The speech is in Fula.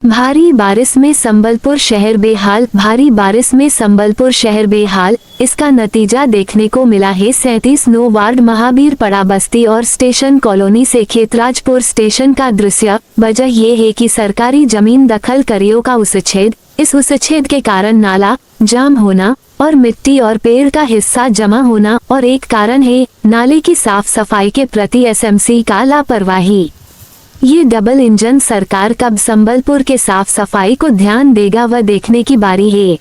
भारी बारिश में संबलपुर शहर बेहाल। भारी बारिश में संबलपुर शहर बेहाल। इसका नतीजा देखने को मिला है 37 नो वार्ड महावीर पड़ा बस्ती और स्टेशन कॉलोनी से खेतराजपुर स्टेशन का दृश्य। वजह ये है कि सरकारी जमीन दखल करियों का उच्छेद। इस उच्छेद के कारण नाला जाम होना और मिट्टी और पेड़ का हिस्सा जमा होना और एक कारण है नाले की साफ सफाई के प्रति एसएमसी का लापरवाही। ये डबल इंजन सरकार कब संबलपुर के साफ सफाई को ध्यान देगा वह देखने की बारी है।